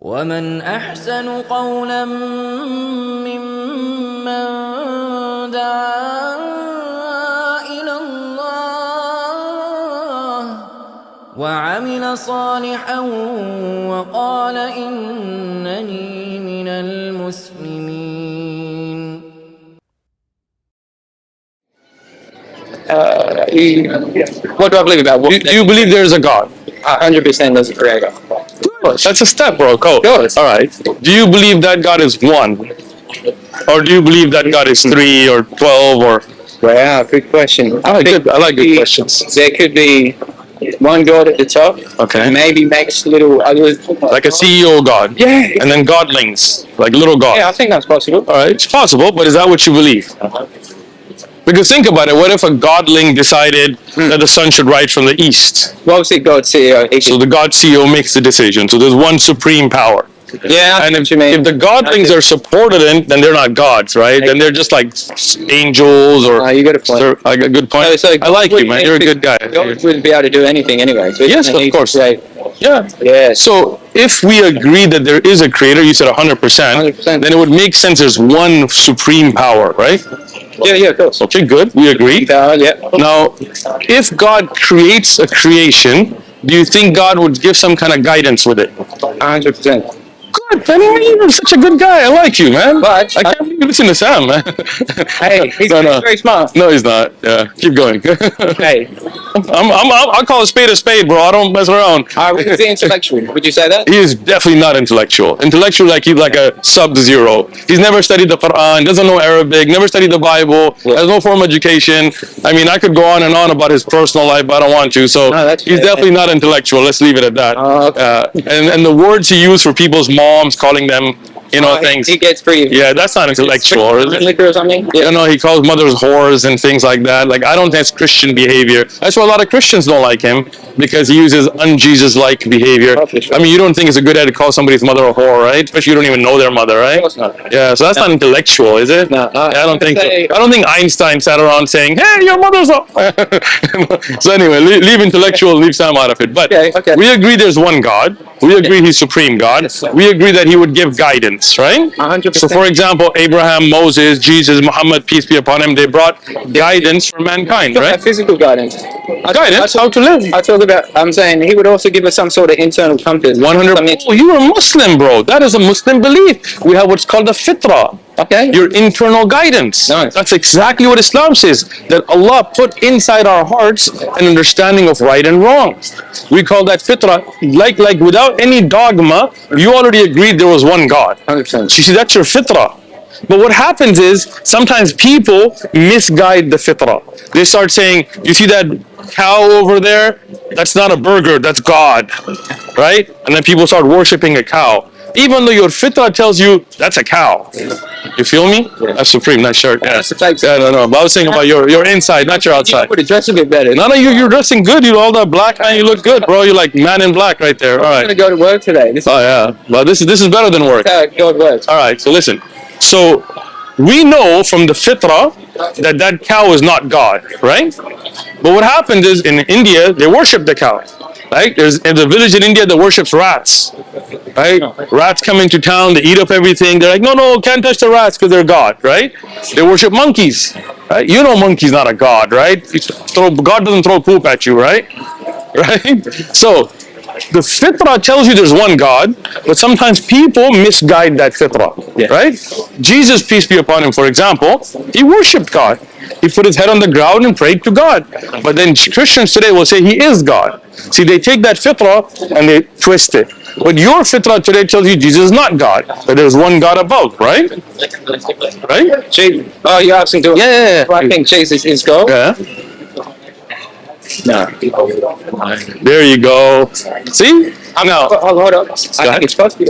ومن أحسن قولا ممن دعا إلى الله وعمل صالحا وقال إنني من المسلمين. What do I believe about? Do you believe there is a God? 100% there's a creator. Good. That's a step, bro. Go. Good. All right. Do you believe that God is one? Or do you believe that God is 3 or 12 or... Wow, good question. I like good questions. There could be one God at the top. Okay. Maybe makes little others. Like a CEO God. Yeah. And then godlings, like little gods. Yeah, I think that's possible. All right. It's possible, but is that what you believe? Because think about it. What if a godling decided that the sun should rise from the east? Well, obviously God CEO. So the God CEO makes the decision. So there's one supreme power. Yeah, and what you mean. If the godlings are supported in, then they're not gods, right? Then they're just like angels or... you got a point. I got a good point. So I like you, man. You're a good guy. God wouldn't be able to do anything anyway. So yes, of course. Yeah. So if we agree that there is a creator, you said 100%, then it would make sense there's one supreme power, right? Yeah, of course. Okay, good. We agree. Yeah. Now, if God creates a creation, do you think God would give some kind of guidance with it? 100%. Good. I mean, you're such a good guy. I like you, man. But I can't believe you listen to Sam, man. Hey, he's very smart. No, he's not. Yeah, keep going. Hey, I'll call a spade, bro. I don't mess around. Is he intellectual? Would you say that? He is definitely not intellectual. Intellectual, like he's like a sub-zero. He's never studied the Quran, doesn't know Arabic, never studied the Bible, has no formal education. I mean, I could go on and on about his personal life, but I don't want to. So he's definitely not intellectual. Let's leave it at that. Okay. And the words he used for people's moms, calling them, things. He gets pretty. Yeah, that's not intellectual, is it? Liquor or something? Yeah. No, he calls mothers whores and things like that. Like, I don't think that's Christian behavior. That's why a lot of Christians don't like him, because he uses un-Jesus-like behavior. I mean, you don't think it's a good idea to call somebody's mother a whore, right? Especially you don't even know their mother, right? Of course not. Yeah, so that's not intellectual, is it? No. I don't think so. I don't think Einstein sat around saying, hey, your mother's a... So anyway, leave intellectual, leave Sam out of it. But we agree there's one God. We agree he's supreme God. We agree that he would give guidance, right? 100%. So for example, Abraham, Moses, Jesus, Muhammad, peace be upon him, they brought guidance for mankind, right? Physical guidance. Guidance, how to live. I'm saying he would also give us some sort of internal compass. 100%. Oh, you are Muslim, bro. That is a Muslim belief. We have what's called the fitrah. Okay. Your internal guidance. Nice. That's exactly what Islam says. That Allah put inside our hearts an understanding of right and wrong. We call that fitrah. Like without any dogma, you already agreed there was one God. 100%. You see, that's your fitrah. But what happens is, sometimes people misguide the fitrah. They start saying, you see that cow over there? That's not a burger, that's God. Right? And then people start worshipping a cow. Even though your fitrah tells you that's a cow. You feel me? Yeah. That's supreme, that shirt. Yeah. That's the fact. Yeah, no. But I was saying about your inside, not your outside. You would dress a bit better. No, you're dressing good. You all that black, and you look good, bro. You're like man in black right there. All right. I'm gonna go to work today. Well, this is better than work. God works. All right. So listen. So we know from the fitrah that cow is not God, right? But what happens is, in India they worship the cow. Right? There's a village in India that worships rats. Right? Rats come into town, they eat up everything. They're like, no, can't touch the rats because they're God, right? They worship monkeys. Right? You know monkey's not a God, right? God doesn't throw poop at you, right? Right? So the fitrah tells you there's one God, but sometimes people misguide that fitrah, right? Jesus, peace be upon him, for example, he worshipped God. He put his head on the ground and prayed to God. But then Christians today will say he is God. See, they take that fitrah and they twist it. But your fitrah today tells you Jesus is not God, that there's one God above, right? Right? Oh, you're asking to... Yeah. Well, I think Jesus is God. Yeah. No. There you go. See? Hold up. I think it's possible.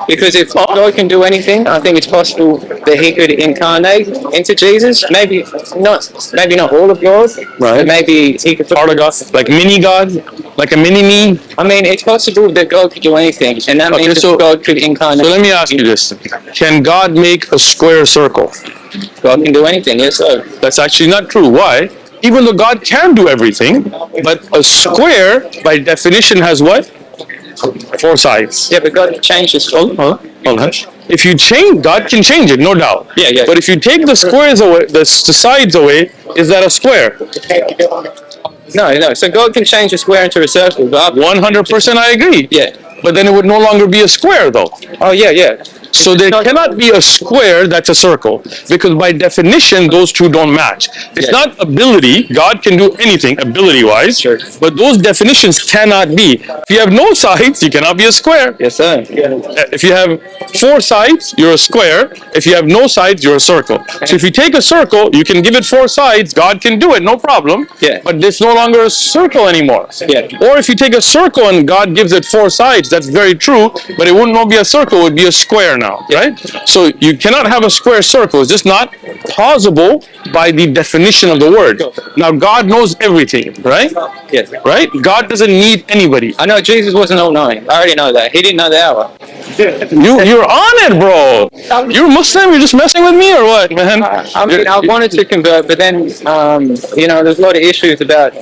Because if God can do anything, I think it's possible that he could incarnate into Jesus. Maybe not all of God. Right. Maybe he could... Part of God. Like mini God? Like a mini-me? I mean, it's possible that God could do anything. And that means that God could incarnate... So let me ask you this. Can God make a square circle? God can do anything, yes sir. That's actually not true. Why? Even though God can do everything, but a square, by definition, has what? Four sides. Yeah, but God changes. Hold on. If you change, God can change it, no doubt. Yeah. But if you take the squares away, the sides away, is that a square? No. So God can change a square into a circle. But 100% I agree. Yeah. But then it would no longer be a square, though. Oh, yeah. So there cannot be a square that's a circle, because by definition, those two don't match. It's not ability. God can do anything ability-wise, Sure. but those definitions cannot be. If you have no sides, you cannot be a square. Yes, sir. If you have four sides, you're a square. If you have no sides, you're a circle. So if you take a circle, you can give it four sides. God can do it, no problem. Yeah. But it's no longer a circle anymore. Yeah. Or if you take a circle and God gives it four sides, that's very true, but it wouldn't be a circle, it would be a square now, right? So you cannot have a square circle. It's just not plausible by the definition of the word. Now God knows everything, right? Yes. Right? God doesn't need anybody. I know Jesus wasn't all-knowing. I already know that. He didn't know the hour. You're on it, bro. You're Muslim. You're just messing with me, or what, man? I mean, I wanted to convert, but then, there's a lot of issues about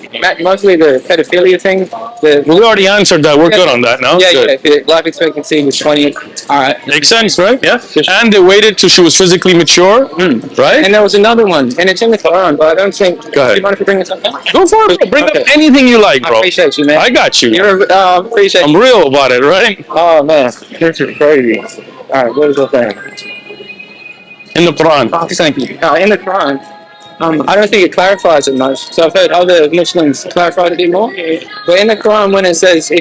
mostly the pedophilia thing. We already answered that. We're good on that now. Yeah. Life expectancy was 20. All right. Makes sense, right? Yeah. And they waited till she was physically mature, right? And there was another one, and it's in the Quran, but I don't think. Go ahead. Do you mind if we bring this up now? Go for it. Bring up anything you like, bro. I appreciate you, man. I got you. Appreciate I'm real about it, right? Oh, man. This is crazy. All right, what is the thing? In the Quran. Thank you. In the Quran, I don't think it clarifies it much. So I've heard other Muslims clarify it a bit more. But in the Quran, when it says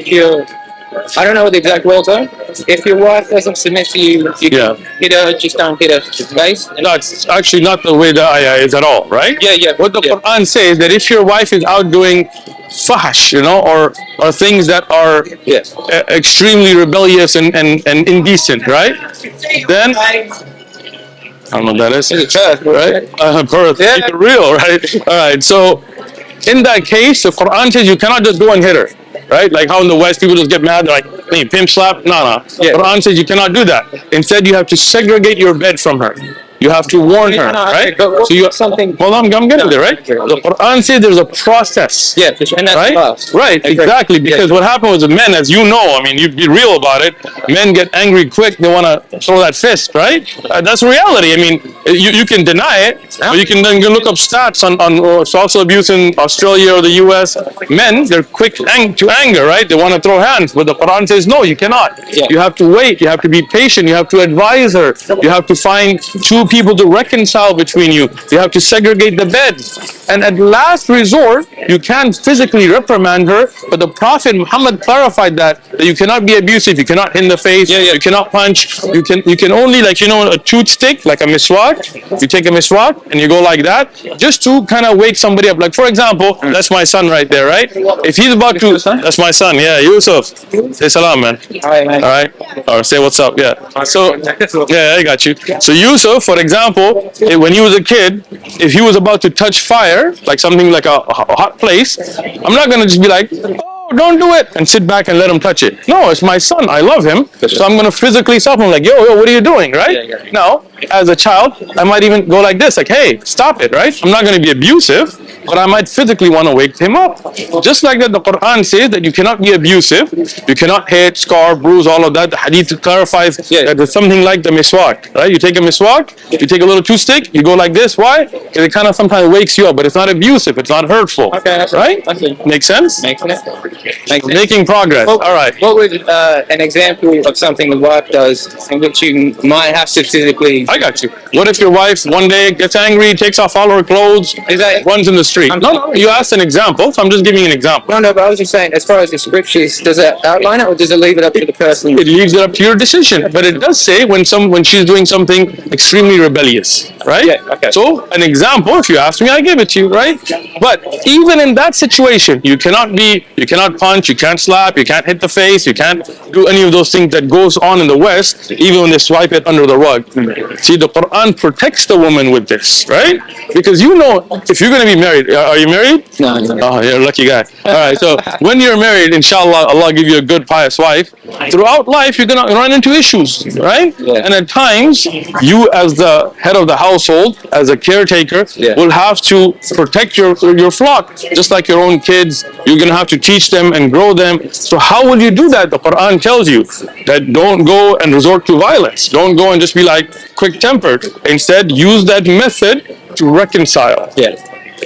I don't know what the exact words are. If your wife doesn't submit to you, you can hit her, just don't hit her face. That's actually not the way the ayah is at all, right? Yeah. What the Quran says, that if your wife is out doing fahash, or things that are extremely rebellious and indecent, right? Then I don't know what that is. It's a birth, right? Birth. Yeah. Keep it real, right? All right. So in that case, the Quran says you cannot just go and hit her, right? Like how in the West people just get mad, they're like, hey, pimp slap. No. The Quran says you cannot do that. Instead, you have to segregate your bed from her. You have to warn her, right? So you have something. Well, I'm getting there, right? The Quran says there's a process. Yeah, and that's right? fast. Right, exactly. Because what happened with men, as you know, I mean, you be real about it. Men get angry quick. They want to throw that fist, right? That's reality. I mean, you can deny it, but you can then look up stats on spousal abuse in Australia or the U.S. Men, they're quick to anger, right? They want to throw hands, but the Quran says no, you cannot. Yeah. You have to wait. You have to be patient. You have to advise her. You have to find two people to reconcile between you. You have to segregate the bed. And at last resort, you can't physically reprimand her, but the Prophet Muhammad clarified that you cannot be abusive, you cannot hit in the face, you cannot punch, you can only, like, a toothstick, like a miswak. You take a miswak and you go like that, just to kind of wake somebody up. Like, for example, that's my son right there, right? If he's about to, that's my son, Yusuf. Say salam, man. All right. Or say what's up, So, I got you. So Yusuf, for example, when he was a kid, if he was about to touch fire, like something like a hot place, I'm not going to just be like, oh, don't do it, and sit back and let him touch it. No, it's my son. I love him. So I'm going to physically stop him, like, yo, what are you doing, right? Now, as a child, I might even go like this, like, hey, stop it, right? I'm not going to be abusive, but I might physically want to wake him up. Just like that, the Quran says that you cannot be abusive, you cannot hit, scar, bruise, all of that. The Hadith clarifies that there's something like the miswak, right? You take a miswak, you take a little toothstick, you go like this. Why? Because it kind of sometimes wakes you up, but it's not abusive, it's not hurtful. Okay, right? Makes sense? Makes sense. Making progress. All right. What would an example of something the wife does in which you might have to physically... I got you. What if your wife one day gets angry, takes off all her clothes, runs in the street? No, you asked an example, so I'm just giving you an example. No, but I was just saying, as far as the scriptures, does it outline it, or does it leave it up to the person? It leaves it up to your decision, but it does say when she's doing something extremely rebellious, right? Yeah, okay. So, an example, if you ask me, I give it to you, right? But even in that situation, you cannot punch, you can't slap, you can't hit the face, you can't do any of those things that goes on in the West, even when they swipe it under the rug. See, the Quran protects the woman with this, right? Because you know, if you're going to be married, are you married? No, no. Oh, you're a lucky guy. All right, so when you're married, inshallah, Allah give you a good, pious wife. Throughout life, you're going to run into issues, right? Yeah. And at times, you as the head of the household, as a caretaker, will have to protect your flock, just like your own kids. You're going to have to teach them and grow them. So how will you do that? The Quran tells you that don't go and resort to violence. Don't go and just be like quick-tempered. Instead, use that method to reconcile. Yeah.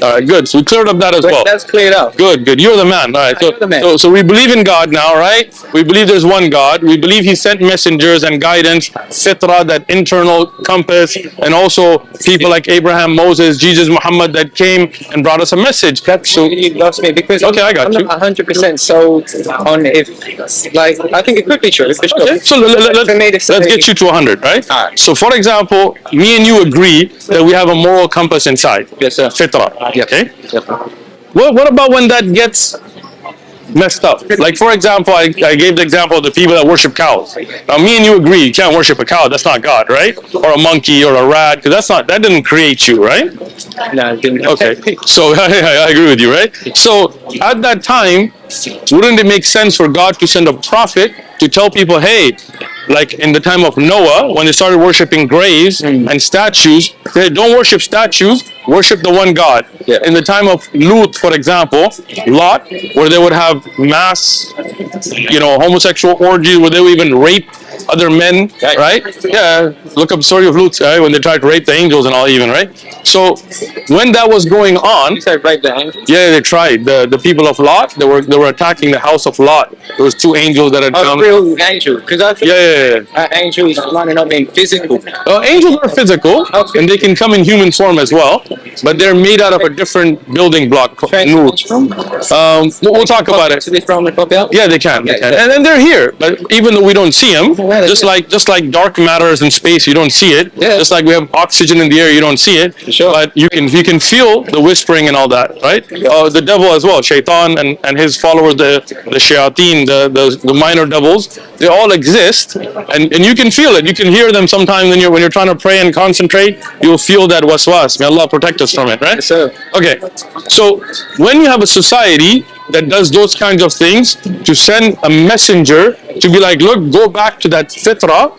All right, good. So we cleared up that as well. That's cleared up. Good, good. You're the man. All right. You're the man. So we believe in God now, right? We believe there's one God. We believe He sent messengers and guidance, fitra, that internal compass, and also people like Abraham, Moses, Jesus, Muhammad that came and brought us a message. So you lost me because Okay, I got you. I'm not 100% sold on if, like, I think it could be true. For sure. Okay, so let's get you to 100, right? All right. So for example, me and you agree that we have a moral compass inside. Yes, sir. Fitra. Yep. Okay. Yep. What about when that gets messed up? Like, for example, I gave the example of the people that worship cows. Now, me and you agree you can't worship a cow. That's not God, right? Or a monkey or a rat, because that didn't create you, right? No, it didn't. Okay. So I agree with you, right? So at that time, wouldn't it make sense for God to send a prophet to tell people, hey, like in the time of Noah, when they started worshiping graves and statues, they don't worship statues, worship the one God. Yeah. In the time of Lut, for example, Lot, where they would have mass, homosexual orgies, where they would even rape other men, right? Yeah, look up the story of Lut, right? When they tried to rape the angels and all, even, right? So when that was going on, You said rape the angels? yeah, they tried. The people of Lot, they were attacking the house of Lot. There was two angels that had come. Real angel. Because I think Yeah. angels might not being physical. Angels are physical, Okay. and they can come in human form as well, but they're made out of a different building block. Nur. We'll talk about it. To this realm and pop out? Yeah, they can. Yeah. And then they're here, but even though we don't see them, just like dark matter is in space, you don't see it. Yeah. Just like we have oxygen in the air, you don't see it. Sure. But you can feel the whispering and all that, right? The devil as well, Shaitan and his followers, the shayateen, the minor devils, they all exist, and you can feel it. You can hear them sometimes when you're trying to pray and concentrate. You'll feel that waswas. May Allah protect us from it, right? Yes, sir. Okay, so when you have a society that does those kinds of things, to send a messenger to be like, look, go back to that fitra,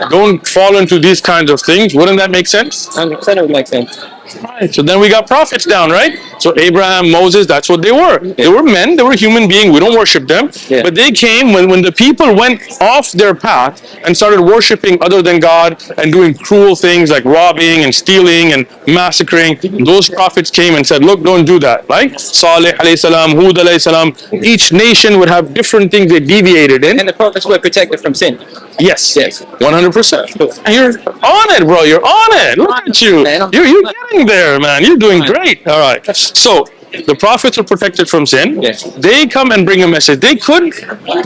don't fall into these kinds of things, wouldn't that make sense? 100% it would make sense. Right. So then we got prophets down, right? So Abraham, Moses, that's what they were. They were men, they were human beings, we don't worship them. Yeah. But they came when the people went off their path and started worshiping other than God and doing cruel things like robbing and stealing and massacring. Those prophets came and said, look, don't do that. Like Salih alayhi salam, Hud alayhi salam. Each nation would have different things they deviated in. And the prophets were protected from sin. Yes. Yes. 100%. And you're on it, bro. You're on it. Look at you. You're getting there, man. You're doing great. All right. So the prophets are protected from sin. Yes. They come and bring a message. They could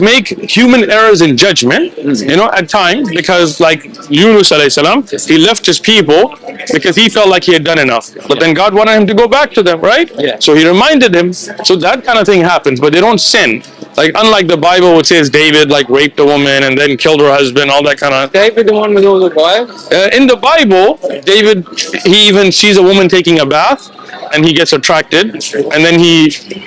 make human errors in judgment, at times, because like Yunus alayhi salam, he left his people because he felt like he had done enough. But then God wanted him to go back to them, right? Yeah. So he reminded him. So that kind of thing happens, but they don't sin. Like, unlike the Bible, which says David like raped a woman and then killed her husband, all that kind of. David, the one with all the wives? In the Bible, David, he even sees a woman taking a bath, and he gets attracted, and then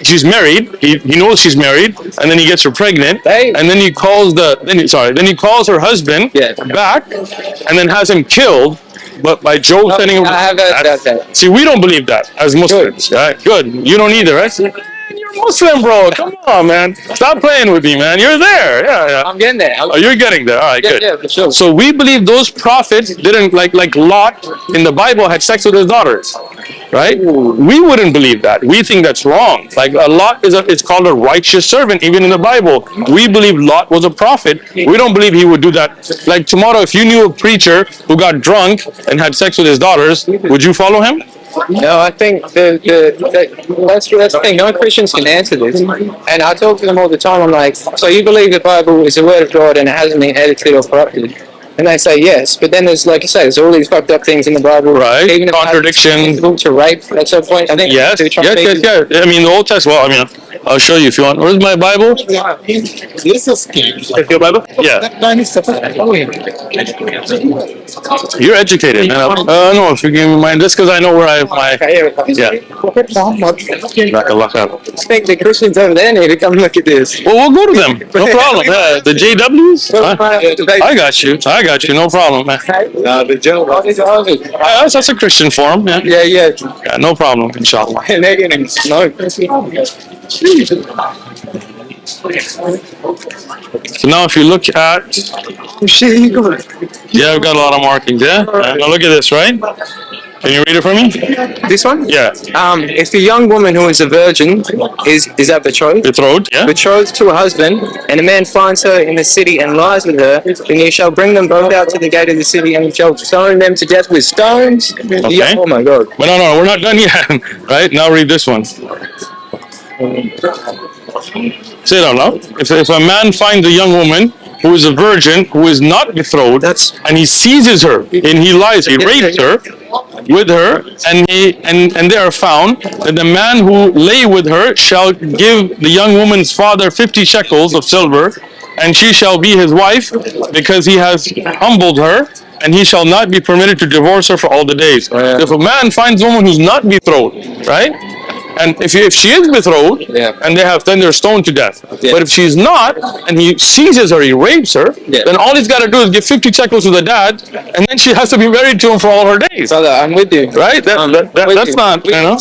she's married. He knows she's married, and then he gets her pregnant, and then he calls he calls her husband back, and then has him killed. But by Job sending him. I have that. See, we don't believe that as Muslims. Right? Good. You don't either, right? You're Muslim, bro. Come on, man. Stop playing with me, man. You're there. Yeah. I'm getting there. Oh, you're getting there. All right, good. Yeah, for sure. So we believe those prophets didn't, like Lot in the Bible had sex with his daughters, right? We wouldn't believe that. We think that's wrong. Like Lot it's called a righteous servant, even in the Bible. We believe Lot was a prophet. We don't believe he would do that. Like tomorrow, if you knew a preacher who got drunk and had sex with his daughters, would you follow him? No, I think that's the thing. No Christians can answer this, and I talk to them all the time. I'm like, so you believe the Bible is the word of God and it hasn't been edited or corrupted? And they say yes, but then there's, like you say, there's all these fucked up things in the Bible. Right. Even contradiction. To rape at some point. I think. Yes. I mean, the Old Testament. Well, I'll show you if you want. Where's my Bible? This is king. Your Bible? Yeah. You're educated, man. No, if you give me mine, just because I know where I have my. Yeah. Larka. I think the Christians over there need to come look at this. Well, we'll go to them. No problem. Yeah, the JWs. I got you. No problem, man. The Jawabat. That's a Christian forum. Yeah. Yeah. Yeah, no problem. Inshallah. And they're getting smoked. So now, if you look at, yeah, I've got a lot of markings. Yeah. Now look at this, right? Can you read it for me? This one? Yeah. If the young woman who is a virgin is that betrothed? Betrothed. Yeah. Betrothed to a husband, and a man finds her in the city and lies with her, then you shall bring them both out to the gate of the city and shall stone them to death with stones. Okay. Oh my God. But no, we're not done yet. Right? Now read this one. Say it out loud. If a man finds a young woman who is a virgin, who is not betrothed, and he seizes her, and he lies, he rapes her with her, and they are found, that the man who lay with her shall give the young woman's father 50 shekels of silver, and she shall be his wife, because he has humbled her, and he shall not be permitted to divorce her for all the days. If a man finds a woman who's not betrothed, right? And if she is betrothed, and then they're stoned to death. But if she's not, and he seizes her, he rapes her, then all he's got to do is give 50 shekels to the dad, and then she has to be married to him for all her days. Brother, I'm with you. Right? That's not, you know.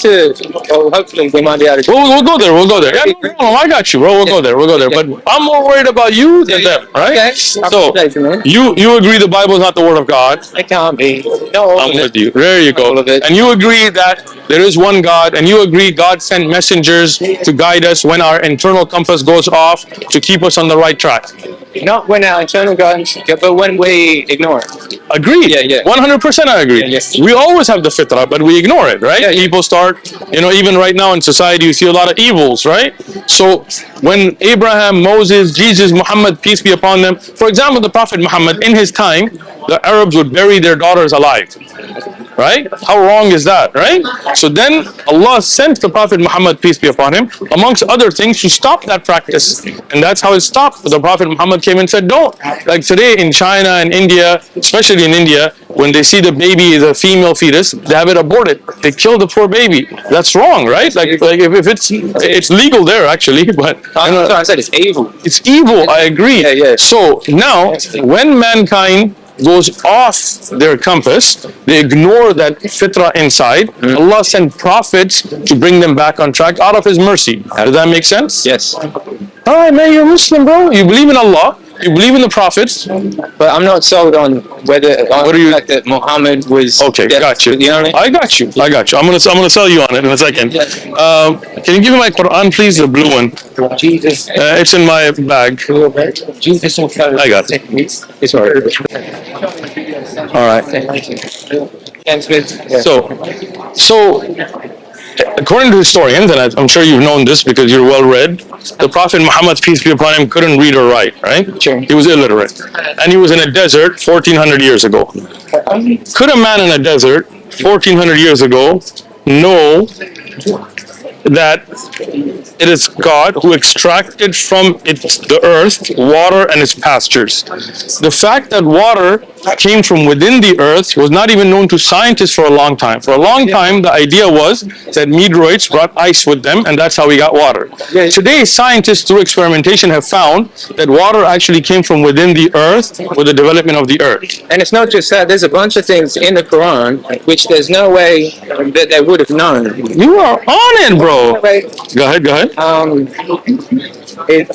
Hopefully we might be able to. We'll go there. Yeah, no problem. I got you, bro. We'll go there. But I'm more worried about you than them, right? Okay. So you agree the Bible is not the word of God? It can't be. No, I'm with you. There you go. And you agree that there is one God, and you agree God sent messengers to guide us when our internal compass goes off to keep us on the right track. Not when our internal guidance, but when we ignore it. Agreed. Yeah. 100% I agree. Yes. We always have the fitrah, but we ignore it, right? People start, even right now in society, you see a lot of evils, right? So when Abraham, Moses, Jesus, Muhammad, peace be upon them, for example, the Prophet Muhammad, in his time, the Arabs would bury their daughters alive. Right? How wrong is that, right? So then Allah sent the Prophet Muhammad, peace be upon him, amongst other things, to stop that practice. And that's how it stopped. The Prophet Muhammad came and said, don't. Like today in China and India, especially in India, when they see the baby is a female fetus, they have it aborted. They kill the poor baby. That's wrong, right? Like if it's legal there actually, but I said it's evil. It's evil, I agree. Yeah. So now, when mankind goes off their compass, they ignore that fitrah inside, Allah sent prophets to bring them back on track out of His mercy. Does that make sense? Yes. Alright, man, you're a Muslim, bro. You believe in Allah, you believe in the prophets. But I'm not sold on what are you like that Muhammad was. Okay, got you. You know what I mean? I got you. I'm gonna sell you on it in a second. Can you give me my Quran, please? The blue one. Jesus. It's in my bag. Jesus. I got it. It's alright. Alright. So according to historians, and I'm sure you've known this because you're well read, the Prophet Muhammad, peace be upon him, couldn't read or write, right? Sure. He was illiterate. And he was in a desert 1400 years ago. Could a man in a desert 1400 years ago know that it is God who extracted from the earth water and its pastures? The fact that water came from within the earth was not even known to scientists for a long time. For a long time, the idea was that meteoroids brought ice with them, and that's how we got water. Today, scientists through experimentation have found that water actually came from within the earth with the development of the earth. And it's not just that, there's a bunch of things in the Quran which there's no way that they would have known. You are on it, bro. Go ahead.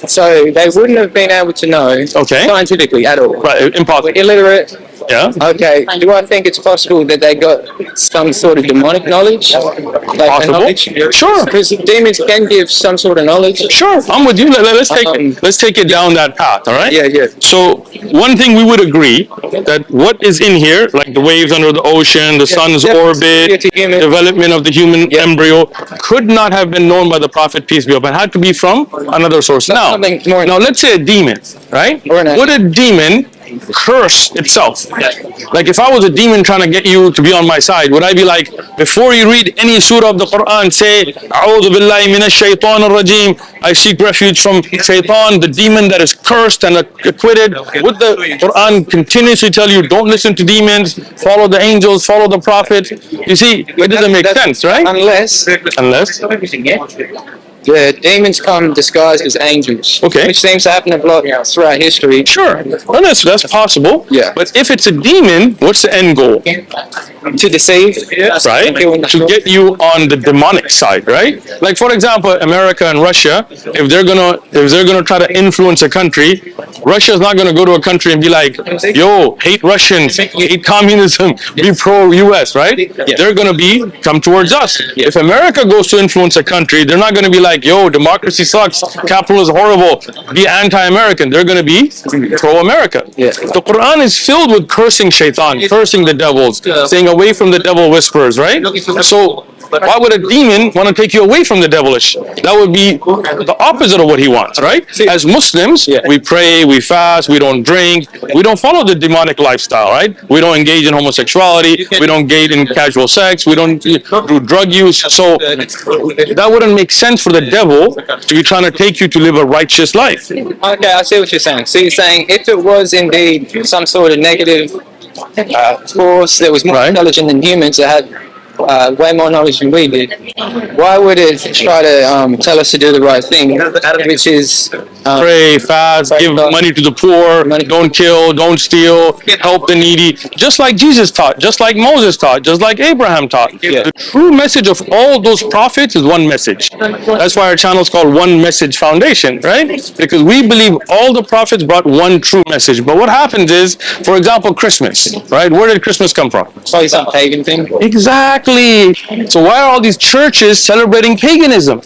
So they wouldn't have been able to know scientifically at all. Right, impossible. Illiterate. Yeah. Okay. Do I think it's possible that they got some sort of demonic knowledge? Possible. Knowledge? Sure. Because demons can give some sort of knowledge. Sure. I'm with you. Let's take it down that path. All right. Yeah. So one thing we would agree that what is in here, like the waves under the ocean, the sun's orbit, development of the human embryo, could not have been known by the Prophet, peace be upon him. It had to be from another source. Now let's say a demon, right? Would a demon curse itself? Like if I was a demon trying to get you to be on my side, right? Would I be like, before you read any surah of the Quran, say, "A'udhu billahi minash shaitanir rajim," I seek refuge from shaitan, the demon that is cursed and acquitted? Would the Quran continuously tell you, don't listen to demons, follow the angels, follow the prophet? You see, it doesn't make sense, right? Unless the demons come disguised as angels, Okay. which seems to happen a lot throughout history. Sure, well, that's possible. Yeah. But if it's a demon, what's the end goal? To deceive, Right? To get you on the demonic side, right? Like, for example, America and Russia, if they're gonna try to influence a country, Russia's not gonna go to a country and be like, "Yo, hate Russians, hate communism, be pro-US," right? They're gonna come towards us. If America goes to influence a country, they're not gonna be like, "Yo, democracy sucks, capitalism is horrible, be anti-American." They're gonna be pro-America. The Quran is filled with cursing shaitan, cursing the devils, saying away from the devil whispers, right? So why would a demon want to take you away from the devilish? That would be the opposite of what he wants, right? As Muslims, we pray, we fast, we don't drink, we don't follow the demonic lifestyle, right? We don't engage in homosexuality, we don't engage in casual sex, we don't do drug use. So that wouldn't make sense for the devil to be trying to take you to live a righteous life. Okay, I see what you're saying. So you're saying if it was indeed some sort of negative force that was more intelligent than humans, that had way more knowledge than we did, why would it try to tell us to do the right thing, which is pray, fast, give money to the poor, don't kill, don't steal, help the needy, just like Jesus taught, just like Moses taught, just like Abraham taught. The true message of all those prophets is one message. That's why our channel is called One Message Foundation, right? Because we believe all the prophets brought one true message. But what happens is, for example, Christmas, right? Where did Christmas come from? probably some pagan thing. Exactly. So why are all these churches celebrating paganism?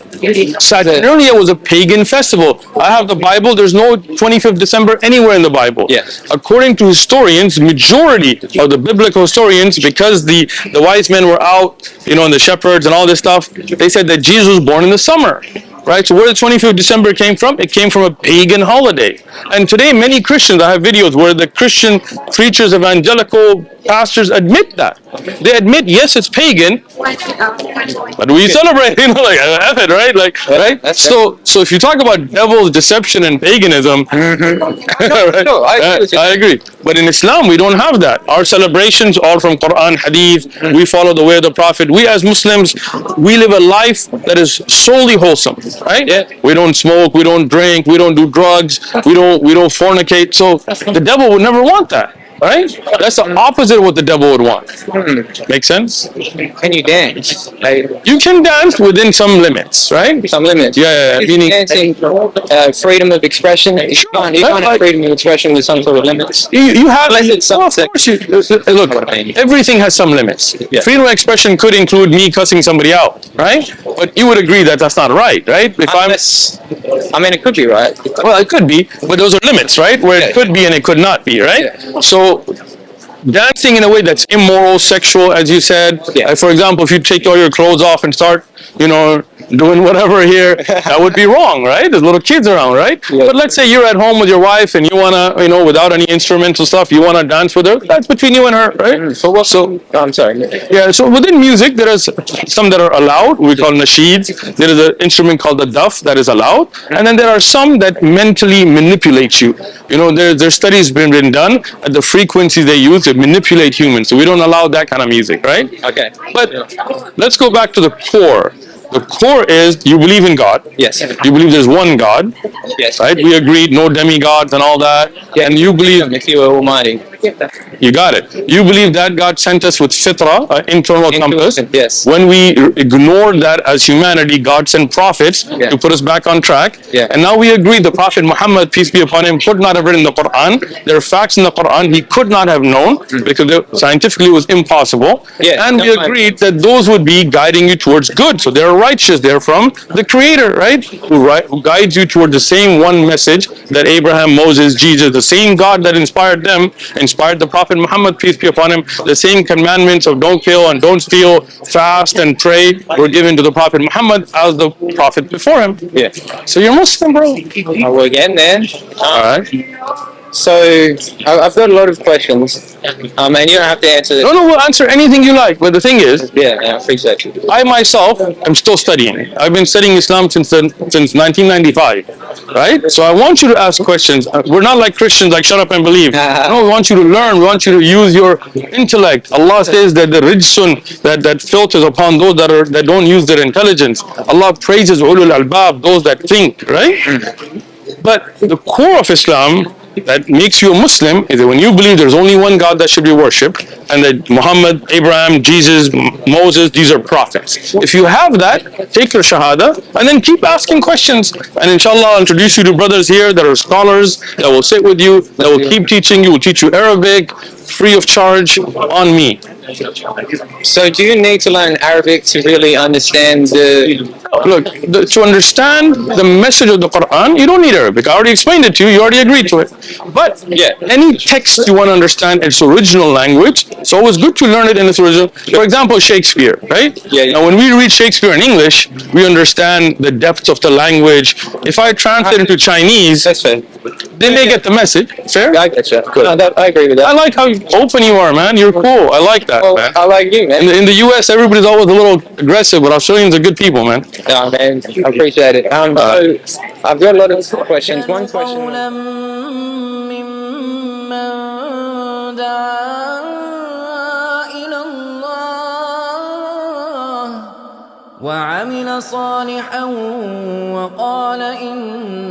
Saturnalia was a pagan festival. I have the Bible. There's no 25th December anywhere in the Bible. According to historians, majority of the biblical historians, because the wise men were out, and the shepherds and all this stuff, they said that Jesus was born in the summer. Right? So where the 25th December came from? It came from a pagan holiday. And today many Christians, I have videos where the Christian preachers, evangelical pastors admit that. They admit, yes, it's pagan, but we celebrate, like, F it, right? Right? So if you talk about devil's deception and paganism, right? No, I agree. But in Islam, we don't have that. Our celebrations are from Quran, Hadith. We follow the way of the Prophet. We as Muslims, we live a life that is solely wholesome, right? We don't smoke, we don't drink, we don't do drugs, we don't fornicate. So the devil would never want that. Right? That's the opposite of what the devil would want. Make sense? Can you dance? You can dance within some limits, right? Some limits. Yeah. Meaning dancing, freedom of expression. You can't have freedom of expression with some sort of limits. You have. Of course look, everything has some limits. Freedom of expression could include me cussing somebody out, right? But you would agree that that's not right, right? It could be right. Well, it could be, but those are limits, right? Where it could be and it could not be, right? So dancing in a way that's immoral, sexual, as you said. For example, if you take all your clothes off and start, doing whatever here, that would be wrong, right? There's little kids around, right? But let's say you're at home with your wife and you wanna, without any instrumental stuff, you wanna dance with her. That's between you and her, right? I'm sorry. Yeah. So within music, there is some that are allowed. We call nasheeds. There is an instrument called the duff that is allowed, and then there are some that mentally manipulate you. There's studies been done at the frequencies they use to manipulate humans. So we don't allow that kind of music, right? Okay. But let's go back to the core. The core is you believe in God. Yes. You believe there's one God. Yes. Right? We agreed, no demigods and all that. Yeah. And you believe if you are almighty. You got it. You believe that God sent us with fitra, internal compass. Yes. When we ignored that as humanity, God sent prophets to put us back on track. And now we agree the Prophet Muhammad, peace be upon him, could not have written the Quran. There are facts in the Quran he could not have known because scientifically it was impossible. And we agreed that those would be guiding you towards good. So they're righteous. They're from the Creator, right? Who guides you toward the same one message that Abraham, Moses, Jesus, the same God that inspired them, inspired the Prophet Muhammad, peace be upon him. The same commandments of don't kill and don't steal, fast and pray were given to the Prophet Muhammad as the Prophet before him. So you're Muslim, bro. We're getting there. All right. So I've got a lot of questions, and you don't have to answer No, them. no, we'll answer anything you like. But the thing is, Yeah, I appreciate it. I myself am still studying. I've been studying Islam since 1995, right? So I want you to ask questions. We're not like Christians, like shut up and believe. No, we want you to learn. We want you to use your intellect. Allah says that the rijsun that filters upon those that don't use their intelligence. Allah praises ulul albab, those that think, right? But the core of Islam that makes you a Muslim is that when you believe there's only one God that should be worshipped, and that Muhammad, Abraham, Jesus, Moses, these are prophets. If you have that, take your shahada and then keep asking questions. And inshallah, I'll introduce you to brothers here that are scholars that will sit with you, that will keep teaching you, will teach you Arabic free of charge on me. So do you need to learn Arabic to really understand the... Look, to understand the message of the Quran, you don't need Arabic. I already explained it to you. You already agreed to it. But Yeah. any text you want to understand its original language, it's always good to learn it in its original. For example, Shakespeare, right? Yeah. Now, when we read Shakespeare in English, we understand the depth of the language. If I translate into Chinese, That's fair. they may get the message. Fair? I get you. Good. No, I agree with I that. like how open you are, man. You're cool. I like that, Well, man. I like you, man. In the US, everybody's always a little aggressive, but Australians are good people, man. No, man, I appreciate it. So I've got a lot of questions. One question. قولا ممن دعا إلى الله وعمل صالحا وقال إنني